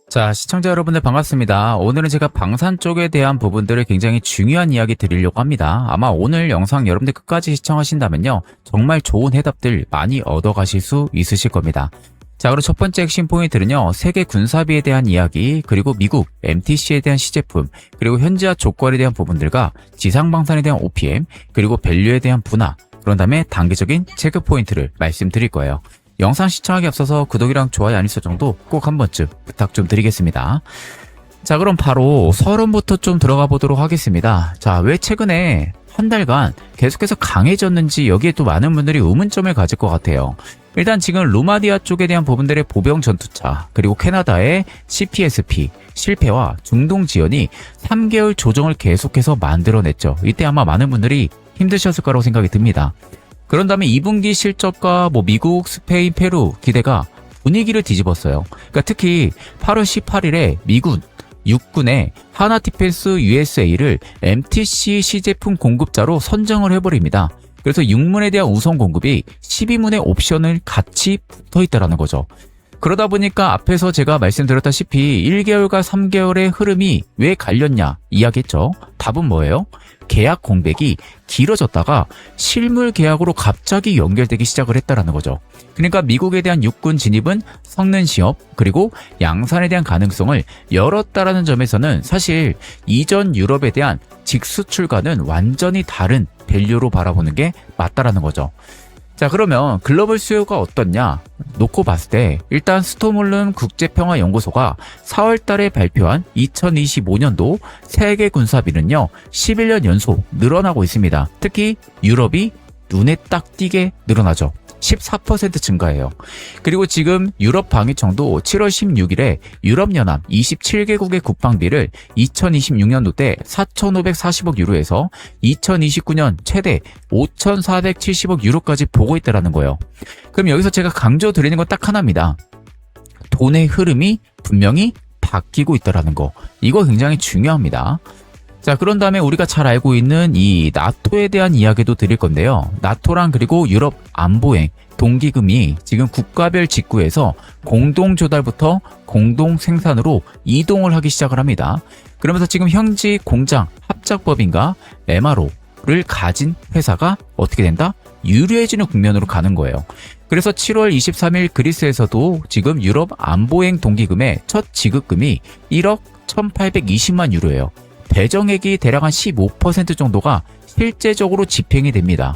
자, 시청자 여러분들 반갑습니다. 오늘은 제가 방산 쪽에 대한 부분들을 굉장히 중요한 이야기 드리려고 합니다. 아마 오늘 영상 여러분들 끝까지 시청하신다면요, 정말 좋은 해답들 많이 얻어가실 수 있으실 겁니다. 자, 그럼 첫 번째 핵심 포인트는요, 세계 군사비에 대한 이야기, 그리고 미국 MTC에 대한 시제품, 그리고 현지화 조건에 대한 부분들과 지상방산에 대한 OPM, 그리고 밸류에 대한 분화, 그런 다음에 단계적인 체크 포인트를 말씀드릴 거예요. 영상 시청하기 앞서서 구독이랑 좋아요 알림 설정도 꼭 한 번쯤 부탁 좀 드리겠습니다. 자, 그럼 바로 서론부터 좀 들어가 보도록 하겠습니다. 자, 왜 최근에 한 달간 계속해서 강해졌는지 여기에 또 많은 분들이 의문점을 가질 것 같아요. 일단 지금 루마디아 쪽에 대한 부분들의 보병 전투차, 그리고 캐나다의 CPSP 실패와 중동 지연이 3개월 조정을 계속해서 만들어냈죠. 이때 아마 많은 분들이 힘드셨을 거라고 생각이 듭니다. 그런 다음에 2분기 실적과 미국, 스페인, 페루 기대가 분위기를 뒤집었어요. 그러니까 특히 8월 18일에 미군 육군의 하나 디펜스 USA를 MTC 시제품 공급자로 선정을 해버립니다. 그래서 육문에 대한 우선 공급이 12문의 옵션을 같이 붙어 있다는 거죠. 그러다 보니까 앞에서 제가 말씀드렸다시피 1개월과 3개월의 흐름이 왜 갈렸냐 이야기했죠. 답은 뭐예요? 계약 공백이 길어졌다가 실물 계약으로 갑자기 연결되기 시작을 했다는 거죠. 그러니까 미국에 대한 육군 진입은 성능 시업, 그리고 양산에 대한 가능성을 열었다라는 점에서는 사실 이전 유럽에 대한 직수출과는 완전히 다른 밸류로 바라보는 게 맞다라는 거죠. 자, 그러면 글로벌 수요가 어떻냐 놓고 봤을 때 일단 스톰홀름 국제평화연구소가 4월 달에 발표한 2025년도 세계 군사비는요 11년 연속 늘어나고 있습니다. 특히 유럽이 눈에 딱 띄게 늘어나죠. 14% 증가해요. 그리고 지금 유럽 방위청도 7월 16일에 유럽연합 27개국의 국방비를 2026년도 때 4,540억 유로에서 2029년 최대 5,470억 유로까지 보고 있다는 거예요. 그럼 여기서 제가 강조드리는 건 딱 하나입니다. 돈의 흐름이 분명히 바뀌고 있다는 거. 이거 굉장히 중요합니다. 자, 그런 다음에 우리가 잘 알고 있는 이 나토에 대한 이야기도 드릴 건데요. 나토랑 그리고 유럽 안보행 동기금이 지금 국가별 직구에서 공동 조달부터 공동 생산으로 이동을 하기 시작을 합니다. 그러면서 지금 현지 공장 합작법인과 MRO를 가진 회사가 어떻게 된다? 유리해지는 국면으로 가는 거예요. 그래서 7월 23일 그리스에서도 지금 유럽 안보행 동기금의 첫 지급금이 1억 1,820만 유로예요. 배정액이 대략 한 15% 정도가 실제적으로 집행이 됩니다.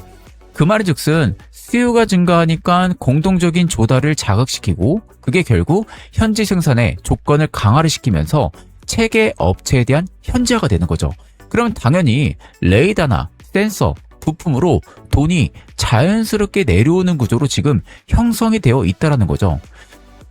그 말인즉슨 수요가 증가하니까 공동적인 조달을 자극시키고 그게 결국 현지 생산의 조건을 강화를 시키면서 체계 업체에 대한 현지화가 되는 거죠. 그러면 당연히 레이더나 센서, 부품으로 돈이 자연스럽게 내려오는 구조로 지금 형성이 되어 있다는 거죠.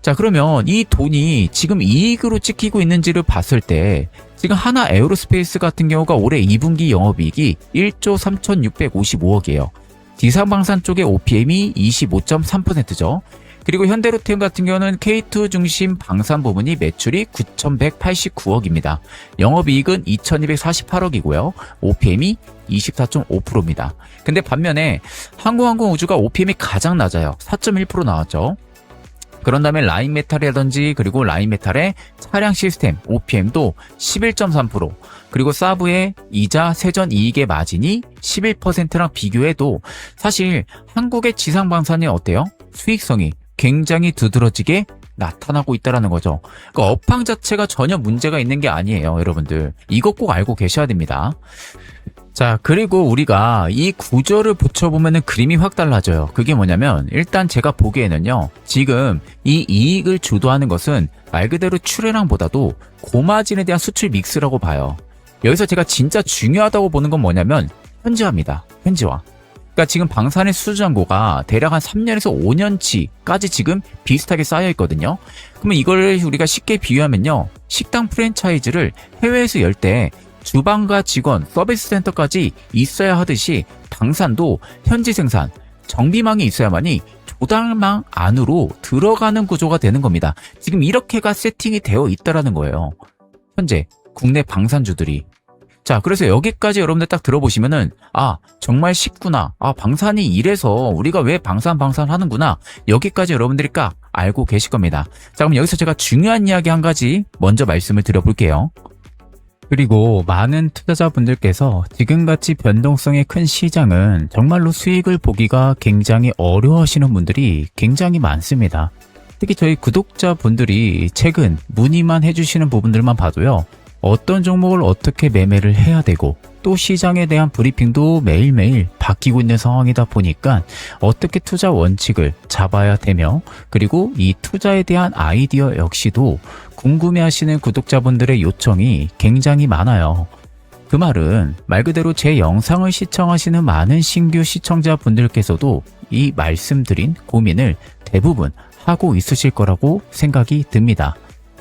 자, 그러면 이 돈이 지금 이익으로 찍히고 있는지를 봤을 때 지금 하나 에어로스페이스 같은 경우가 올해 2분기 영업이익이 1조 3,655억이에요. 지상방산 쪽의 OPM이 25.3%죠. 그리고 현대로템 같은 경우는 K2 중심 방산 부문이 매출이 9,189억입니다. 영업이익은 2,248억이고요. OPM이 24.5%입니다. 근데 반면에 항공우주가 OPM이 가장 낮아요. 4.1% 나왔죠. 그런 다음에 라인메탈이라든지 그리고 라인메탈의 차량 시스템 OPM도 11.3%, 그리고 사브의 이자 세전 이익의 마진이 11%랑 비교해도 사실 한국의 지상방산이 어때요? 수익성이 굉장히 두드러지게 나타나고 있다는 거죠. 그러니까 업황 자체가 전혀 문제가 있는 게 아니에요, 여러분들. 이거 꼭 알고 계셔야 됩니다. 자, 그리고 우리가 이 구조를 붙여보면 그림이 확 달라져요. 그게 뭐냐면 일단 제가 보기에는요, 지금 이 이익을 주도하는 것은 말 그대로 출하량보다도 고마진에 대한 수출 믹스라고 봐요. 여기서 제가 진짜 중요하다고 보는 건 뭐냐면 현지화입니다. 현지화. 그러니까 지금 방산의 수주잔고가 대략 한 3년에서 5년치까지 지금 비슷하게 쌓여 있거든요. 그러면 이걸 우리가 쉽게 비유하면요, 식당 프랜차이즈를 해외에서 열 때 주방과 직원, 서비스 센터까지 있어야 하듯이 방산도 현지 생산, 정비망이 있어야만이 조달망 안으로 들어가는 구조가 되는 겁니다. 지금 이렇게가 세팅이 되어 있다라는 거예요. 현재 국내 방산주들이. 자, 그래서 여기까지 여러분들 딱 들어보시면은, 아, 정말 쉽구나. 아, 방산이 이래서 우리가 왜 방산하는구나. 여기까지 여러분들이 딱 알고 계실 겁니다. 자, 그럼 여기서 제가 중요한 이야기 한 가지 먼저 말씀을 드려볼게요. 그리고 많은 투자자분들께서 지금같이 변동성이 큰 시장은 정말로 수익을 보기가 굉장히 어려워하시는 분들이 굉장히 많습니다. 특히 저희 구독자분들이 최근 문의만 해주시는 부분들만 봐도요. 어떤 종목을 어떻게 매매를 해야 되고 또 시장에 대한 브리핑도 매일매일 바뀌고 있는 상황이다 보니까 어떻게 투자 원칙을 잡아야 되며 그리고 이 투자에 대한 아이디어 역시도 궁금해하시는 구독자분들의 요청이 굉장히 많아요. 그 말은 말 그대로 제 영상을 시청하시는 많은 신규 시청자분들께서도 이 말씀드린 고민을 대부분 하고 있으실 거라고 생각이 듭니다.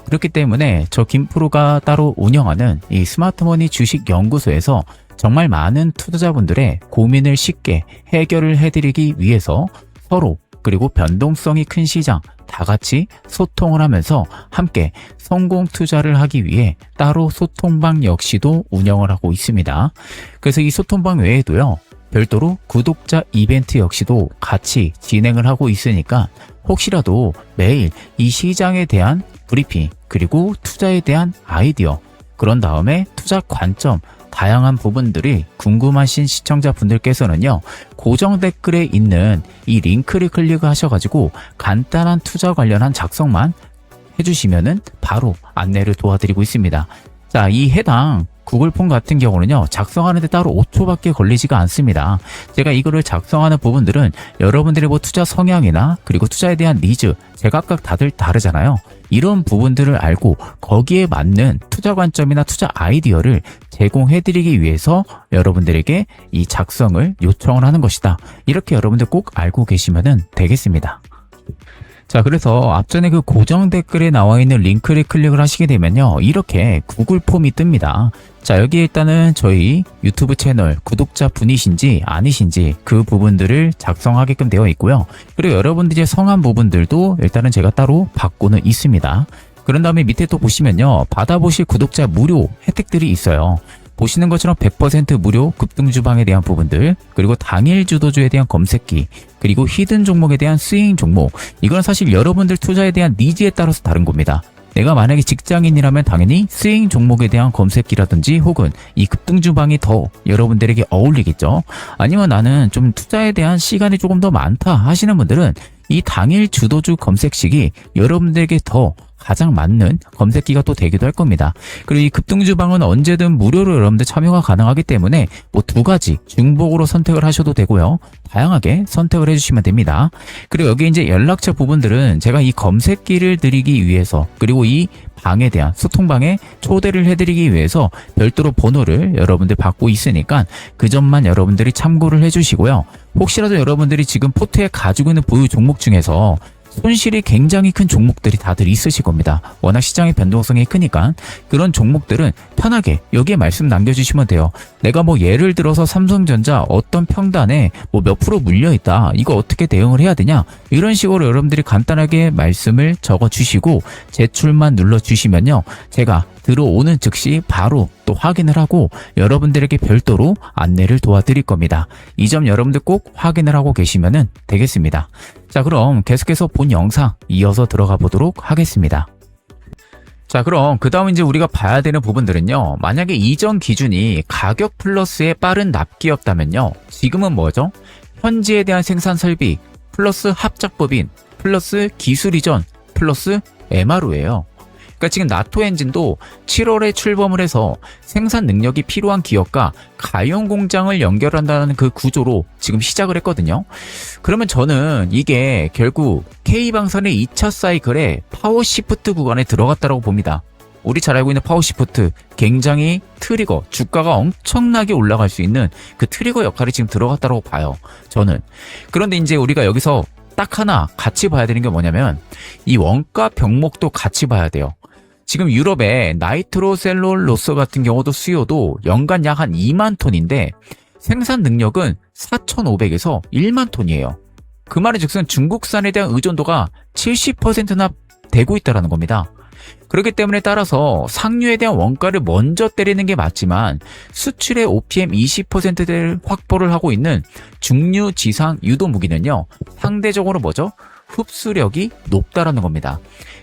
그렇기 때문에 저 김프로가 따로 운영하는 이 스마트머니 주식연구소에서 정말 많은 투자자분들의 고민을 쉽게 해결을 해드리기 위해서 서로 그리고 변동성이 큰 시장 다 같이 소통을 하면서 함께 성공 투자를 하기 위해 따로 소통방 역시도 운영을 하고 있습니다. 그래서 이 소통방 외에도요. 별도로 구독자 이벤트 역시도 같이 진행을 하고 있으니까 혹시라도 매일 이 시장에 대한 브리핑 그리고 투자에 대한 아이디어 그런 다음에 투자 관점 다양한 부분들이 궁금하신 시청자분들께서는요 고정 댓글에 있는 이 링크를 클릭하셔가지고 간단한 투자 관련한 작성만 해주시면은 바로 안내를 도와드리고 있습니다. 자, 이 해당 구글폼 같은 경우는요 작성하는데 따로 5초밖에 걸리지가 않습니다. 제가 이거를 작성하는 부분들은 여러분들의 뭐 투자 성향이나 그리고 투자에 대한 니즈 제각각 다들 다르잖아요. 이런 부분들을 알고 거기에 맞는 투자 관점이나 투자 아이디어를 제공해드리기 위해서 여러분들에게 이 작성을 요청을 하는 것이다. 이렇게 여러분들 꼭 알고 계시면 되겠습니다. 자, 그래서 앞전에 그 고정 댓글에 나와 있는 링크를 클릭을 하시게 되면요 이렇게 구글 폼이 뜹니다. 자, 여기에 일단은 저희 유튜브 채널 구독자 분이신지 아니신지 그 부분들을 작성하게끔 되어 있고요. 그리고 여러분들의 성함 부분들도 일단은 제가 따로 받고는 있습니다. 그런 다음에 밑에 또 보시면요 받아보실 구독자 무료 혜택들이 있어요. 보시는 것처럼 100% 무료 급등주방에 대한 부분들, 그리고 당일 주도주에 대한 검색기, 그리고 히든 종목에 대한 스윙 종목. 이건 사실 여러분들 투자에 대한 니즈에 따라서 다른 겁니다. 내가 만약에 직장인이라면 당연히 스윙 종목에 대한 검색기라든지 혹은 이 급등주방이 더 여러분들에게 어울리겠죠. 아니면 나는 좀 투자에 대한 시간이 조금 더 많다 하시는 분들은 이 당일 주도주 검색식이 여러분들에게 더 가장 맞는 검색기가 또 되기도 할 겁니다. 그리고 이 급등주방은 언제든 무료로 여러분들 참여가 가능하기 때문에 뭐 두 가지 중복으로 선택을 하셔도 되고요. 다양하게 선택을 해주시면 됩니다. 그리고 여기 이제 연락처 부분들은 제가 이 검색기를 드리기 위해서 그리고 이 방에 대한 소통방에 초대를 해드리기 위해서 별도로 번호를 여러분들 받고 있으니까 그 점만 여러분들이 참고를 해주시고요. 혹시라도 여러분들이 지금 포트에 가지고 있는 보유 종목 중에서 손실이 굉장히 큰 종목들이 다들 있으실 겁니다. 워낙 시장의 변동성이 크니까 그런 종목들은 편하게 여기에 말씀 남겨주시면 돼요. 내가 뭐 예를 들어서 삼성전자 어떤 평단에 뭐 몇 프로 물려있다. 이거 어떻게 대응을 해야 되냐? 이런 식으로 여러분들이 간단하게 말씀을 적어주시고 제출만 눌러주시면요. 제가 들어오는 즉시 바로 또 확인을 하고 여러분들에게 별도로 안내를 도와드릴 겁니다. 이 점 여러분들 꼭 확인을 하고 계시면 되겠습니다. 자, 그럼 계속해서 본 영상 이어서 들어가 보도록 하겠습니다. 자, 그럼 그 다음 이제 우리가 봐야 되는 부분들은요. 만약에 이전 기준이 가격 플러스의 빠른 납기였다면요. 지금은 뭐죠? 현지에 대한 생산 설비 플러스 합작법인 플러스 기술 이전 플러스 MRO예요. 그러니까 지금 나토 엔진도 7월에 출범을 해서 생산 능력이 필요한 기업과 가용 공장을 연결한다는 그 구조로 지금 시작을 했거든요. 그러면 저는 이게 결국 K방산의 2차 사이클에 파워시프트 구간에 들어갔다고 봅니다. 우리 잘 알고 있는 파워시프트, 굉장히 트리거, 주가가 엄청나게 올라갈 수 있는 그 트리거 역할이 지금 들어갔다고 봐요. 저는. 그런데 이제 우리가 여기서 딱 하나 같이 봐야 되는 게 뭐냐면 이 원가 병목도 같이 봐야 돼요. 지금 유럽의 나이트로셀룰로스 같은 경우도 수요도 연간 약 한 2만 톤인데 생산 능력은 4,500에서 1만 톤이에요. 그 말은 즉슨 중국산에 대한 의존도가 70%나 되고 있다는 겁니다. 그렇기 때문에 따라서 상류에 대한 원가를 먼저 때리는 게 맞지만 수출의 OPM 20%를 확보를 하고 있는 중류 지상 유도 무기는요, 상대적으로 뭐죠? 흡수력이 높다라는 겁니다.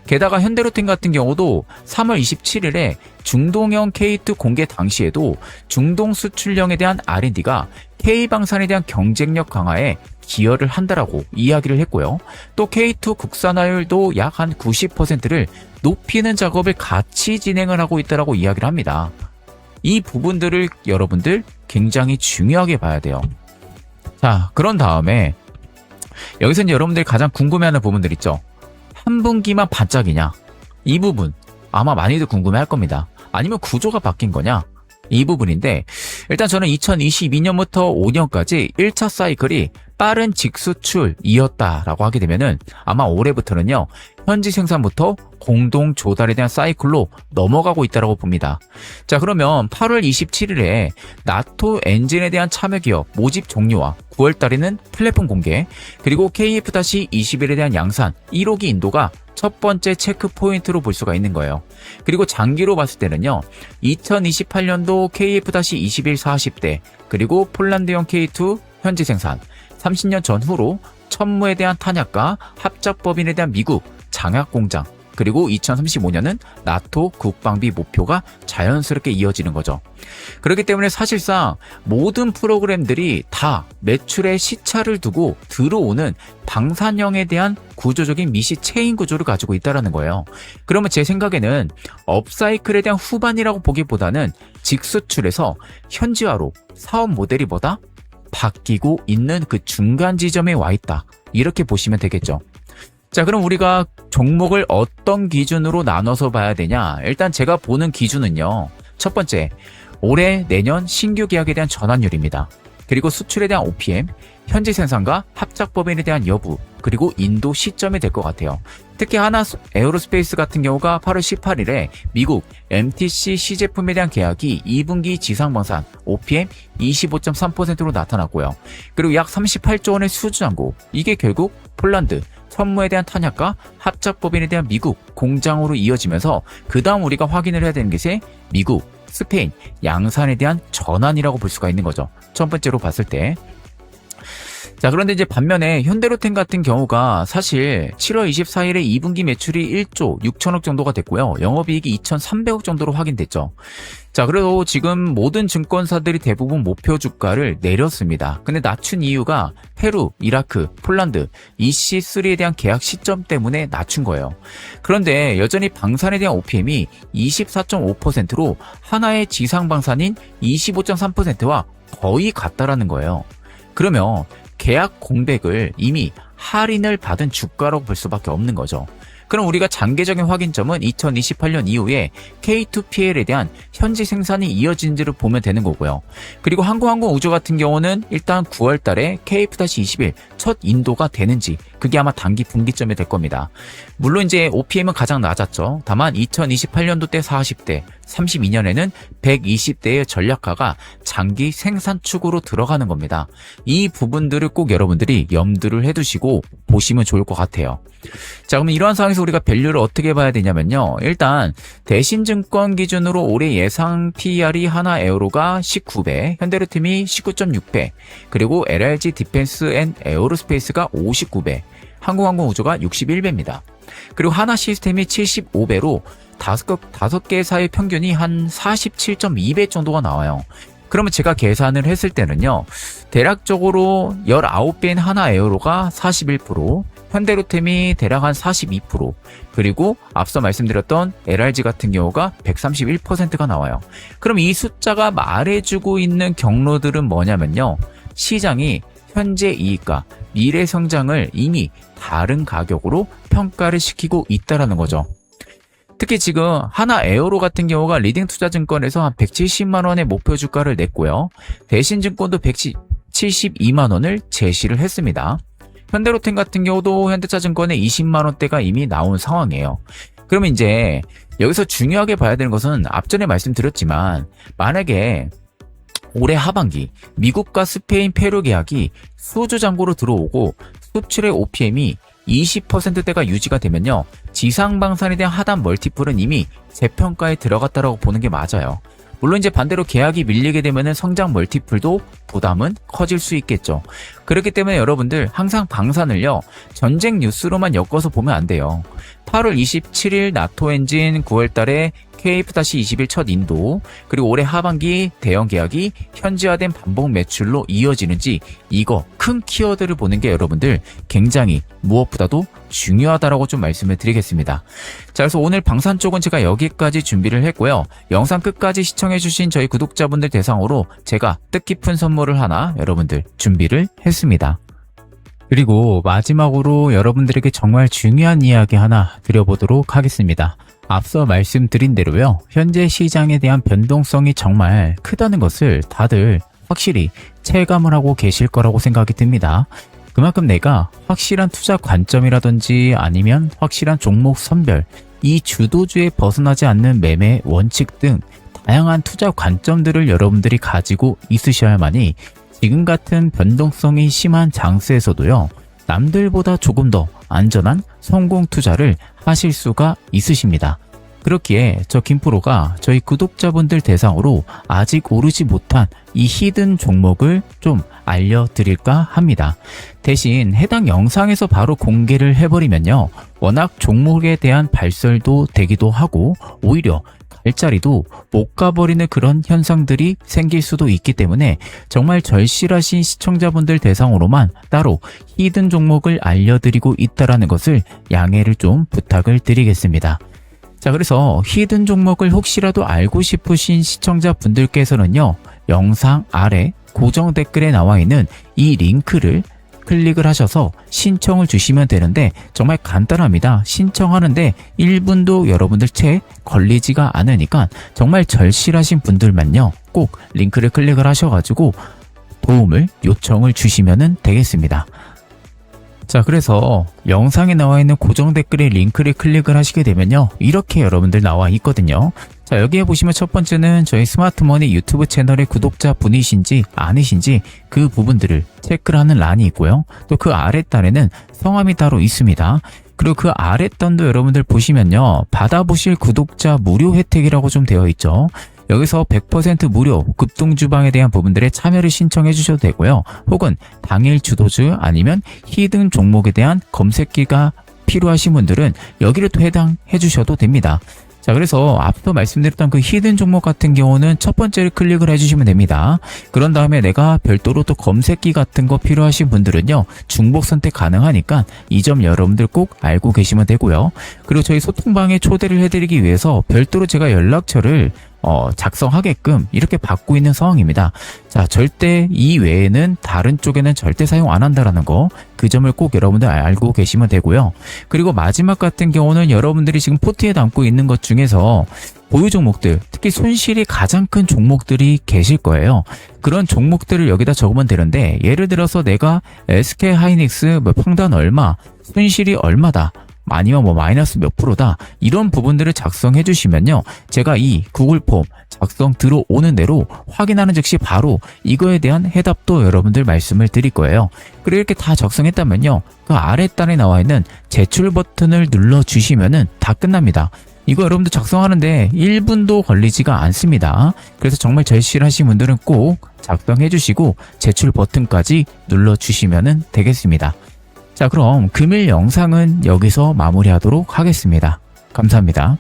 게다가 현대로템 같은 경우도 3월 27일에 중동형 K2 공개 당시에도 중동 수출량에 대한 R&D가 K방산에 대한 경쟁력 강화에 기여를 한다라고 이야기를 했고요. 또 K2 국산화율도 약 한 90%를 높이는 작업을 같이 진행을 하고 있다라고 이야기를 합니다. 이 부분들을 여러분들 굉장히 중요하게 봐야 돼요. 자, 그런 다음에 여기서 이제 여러분들이 가장 궁금해하는 부분들 있죠. 한 분기만 반짝이냐? 이 부분 아마 많이들 궁금해할 겁니다. 아니면 구조가 바뀐 거냐? 이 부분인데, 일단 저는 2022년부터 5년까지 1차 사이클이 빠른 직수출이었다라고 하게 되면은 아마 올해부터는요, 현지 생산부터 공동 조달에 대한 사이클로 넘어가고 있다라고 봅니다. 자, 그러면 8월 27일에 나토 엔진에 대한 참여 기업 모집 종료와 9월 달에는 플랫폼 공개, 그리고 KF-21에 대한 양산 1호기 인도가 첫 번째 체크 포인트로 볼 수가 있는 거예요. 그리고 장기로 봤을 때는요, 2028년도 KF-21 40대, 그리고 폴란드형 K2 현지 생산, 30년 전후로 천무에 대한 탄약과 합작법인에 대한 미국 장약 공장, 그리고 2035년은 나토 국방비 목표가 자연스럽게 이어지는 거죠. 그렇기 때문에 사실상 모든 프로그램들이 다 매출의 시차를 두고 들어오는 방산형에 대한 구조적인 미시 체인 구조를 가지고 있다는 거예요. 그러면 제 생각에는 업사이클에 대한 후반이라고 보기보다는 직수출에서 현지화로 사업 모델이 뭐다? 바뀌고 있는 그 중간 지점에 와 있다. 이렇게 보시면 되겠죠. 자, 그럼 우리가 종목을 어떤 기준으로 나눠서 봐야 되냐? 일단 제가 보는 기준은요, 첫 번째, 올해 내년 신규 계약에 대한 전환율입니다. 그리고 수출에 대한 OPM, 현지 생산과 합작법인에 대한 여부, 그리고 인도 시점이 될 것 같아요. 특히 하나 에어로스페이스 같은 경우가 8월 18일에 미국 MTC 시제품에 대한 계약이 2분기 지상방산 OPM 25.3%로 나타났고요. 그리고 약 38조 원의 수주잔고, 이게 결국 폴란드 천무에 대한 탄약과 합작법인에 대한 미국 공장으로 이어지면서 그 다음 우리가 확인을 해야 되는 것이 미국, 스페인, 양산에 대한 전환이라고 볼 수가 있는 거죠. 첫 번째로 봤을 때. 자, 그런데 이제 반면에 현대로템 같은 경우가 사실 7월 24일에 2분기 매출이 1조 6천억 정도가 됐고요. 영업이익이 2,300억 정도로 확인됐죠. 자, 그래도 지금 모든 증권사들이 대부분 목표 주가를 내렸습니다. 근데 낮춘 이유가 페루, 이라크, 폴란드, EC3에 대한 계약 시점 때문에 낮춘 거예요. 그런데 여전히 방산에 대한 OPM이 24.5%로 하나의 지상방산인 25.3%와 거의 같다라는 거예요. 그러면 계약 공백을 이미 할인을 받은 주가라고 볼 수밖에 없는 거죠. 그럼 우리가 장기적인 확인점은 2028년 이후에 K2PL에 대한 현지 생산이 이어진지를 보면 되는 거고요. 그리고 항공우주 같은 경우는 일단 9월 달에 KF-21 첫 인도가 되는지, 그게 아마 단기 분기점이 될 겁니다. 물론 이제 OPM은 가장 낮았죠. 다만 2028년도 때 40대, 32년에는 120대의 전략화가 장기 생산축으로 들어가는 겁니다. 이 부분들을 꼭 여러분들이 염두를 해두시고 보시면 좋을 것 같아요. 자, 그럼 이러한 상황에서 우리가 밸류를 어떻게 봐야 되냐면요. 일단 대신증권 기준으로 올해 예상 PER이 하나 에어로가 19배, 현대로템이 19.6배, 그리고 LRG 디펜스 앤 에어로스페이스가 59배, 항공우주가 61배입니다. 그리고 하나 시스템이 75배로 5개 사의 평균이 한 47.2배 정도가 나와요. 그러면 제가 계산을 했을 때는요, 대략적으로 19배인 하나 에어로가 41%, 현대로템이 대략 한 42%, 그리고 앞서 말씀드렸던 LRG 같은 경우가 131%가 나와요. 그럼 이 숫자가 말해주고 있는 경로들은 뭐냐면요, 시장이 현재 이익과 미래 성장을 이미 다른 가격으로 평가를 시키고 있다는 거죠. 특히 지금 하나 에어로 같은 경우가 리딩투자증권에서 한 170만 원의 목표 주가를 냈고요. 대신증권도 172만 원을 제시를 했습니다. 현대로템 같은 경우도 현대차증권에 20만 원대가 이미 나온 상황이에요. 그러면 이제 여기서 중요하게 봐야 되는 것은 앞전에 말씀드렸지만, 만약에 올해 하반기 미국과 스페인, 페루 계약이 수주 잔고로 들어오고 수출의 OPM이 20%대가 유지가 되면요, 지상방산에 대한 하단 멀티플은 이미 재평가에 들어갔다라고 보는 게 맞아요. 물론 이제 반대로 계약이 밀리게 되면은 성장 멀티플도 부담은 커질 수 있겠죠. 그렇기 때문에 여러분들 항상 방산을요, 전쟁 뉴스로만 엮어서 보면 안 돼요. 8월 27일 나토 엔진, 9월 달에 KF-21 첫 인도, 그리고 올해 하반기 대형 계약이 현지화된 반복 매출로 이어지는지, 이거 큰 키워드를 보는 게 여러분들 굉장히 무엇보다도 중요하다라고 좀 말씀을 드리겠습니다. 자, 그래서 오늘 방산 쪽은 제가 여기까지 준비를 했고요. 영상 끝까지 시청해주신 저희 구독자분들 대상으로 제가 뜻깊은 선물을 하나 여러분들 준비를 했습니다. 그리고 마지막으로 여러분들에게 정말 중요한 이야기 하나 드려보도록 하겠습니다. 앞서 말씀드린 대로요, 현재 시장에 대한 변동성이 정말 크다는 것을 다들 확실히 체감을 하고 계실 거라고 생각이 듭니다. 그만큼 내가 확실한 투자 관점이라든지 아니면 확실한 종목 선별, 이 주도주에 벗어나지 않는 매매 원칙 등 다양한 투자 관점들을 여러분들이 가지고 있으셔야만이 지금 같은 변동성이 심한 장세에서도요, 남들보다 조금 더 안전한 성공 투자를 하실 수가 있으십니다. 그렇기에 저 김프로가 저희 구독자분들 대상으로 아직 오르지 못한 이 히든 종목을 좀 알려드릴까 합니다. 대신 해당 영상에서 바로 공개를 해버리면요, 워낙 종목에 대한 발설도 되기도 하고 오히려 일자리도 못 가버리는 그런 현상들이 생길 수도 있기 때문에 정말 절실하신 시청자분들 대상으로만 따로 히든 종목을 알려드리고 있다는 것을 양해를 좀 부탁을 드리겠습니다. 자, 그래서 히든 종목을 혹시라도 알고 싶으신 시청자분들께서는요, 영상 아래 고정 댓글에 나와 있는 이 링크를 클릭을 하셔서 신청을 주시면 되는데 정말 간단합니다. 신청하는데 1분도 여러분들 채 걸리지가 않으니까 정말 절실하신 분들만요, 꼭 링크를 클릭을 하셔가지고 도움을 요청을 주시면 되겠습니다. 자, 그래서 영상에 나와 있는 고정 댓글에 링크를 클릭을 하시게 되면요, 이렇게 여러분들 나와 있거든요. 자, 여기에 보시면 첫 번째는 저희 스마트머니 유튜브 채널의 구독자 분이신지 아니신지 그 부분들을 체크를 하는 란이 있고요. 또 그 아랫단에는 성함이 따로 있습니다. 그리고 그 아랫단도 여러분들 보시면요, 받아보실 구독자 무료 혜택이라고 좀 되어 있죠. 여기서 100% 무료 급등주방에 대한 부분들에 참여를 신청해 주셔도 되고요. 혹은 당일 주도주 아니면 히든 종목에 대한 검색기가 필요하신 분들은 여기를 또 해당해 주셔도 됩니다. 자, 그래서 앞서 말씀드렸던 그 히든 종목 같은 경우는 첫 번째를 클릭을 해주시면 됩니다. 그런 다음에 내가 별도로 또 검색기 같은 거 필요하신 분들은요, 중복 선택 가능하니까 이 점 여러분들 꼭 알고 계시면 되고요. 그리고 저희 소통방에 초대를 해드리기 위해서 별도로 제가 연락처를 작성하게끔 이렇게 받고 있는 상황입니다. 자, 절대 이 외에는 다른 쪽에는 절대 사용 안 한다라는 거, 그 점을 꼭 여러분들 알고 계시면 되고요. 그리고 마지막 같은 경우는 여러분들이 지금 포트에 담고 있는 것 중에서 보유 종목들, 특히 손실이 가장 큰 종목들이 계실 거예요. 그런 종목들을 여기다 적으면 되는데, 예를 들어서 내가 SK 하이닉스 평단 얼마, 손실이 얼마다, 아니면 마이너스 몇 프로다, 이런 부분들을 작성해 주시면요, 제가 이 구글 폼 작성 들어오는 대로 확인하는 즉시 바로 이거에 대한 해답도 여러분들 말씀을 드릴 거예요. 그리고 이렇게 다 작성했다면요, 그 아랫단에 나와 있는 제출 버튼을 눌러 주시면은 다 끝납니다. 이거 여러분들 작성하는데 1분도 걸리지가 않습니다. 그래서 정말 절실하신 분들은 꼭 작성해 주시고 제출 버튼까지 눌러 주시면 되겠습니다. 자, 그럼 금일 영상은 여기서 마무리하도록 하겠습니다. 감사합니다.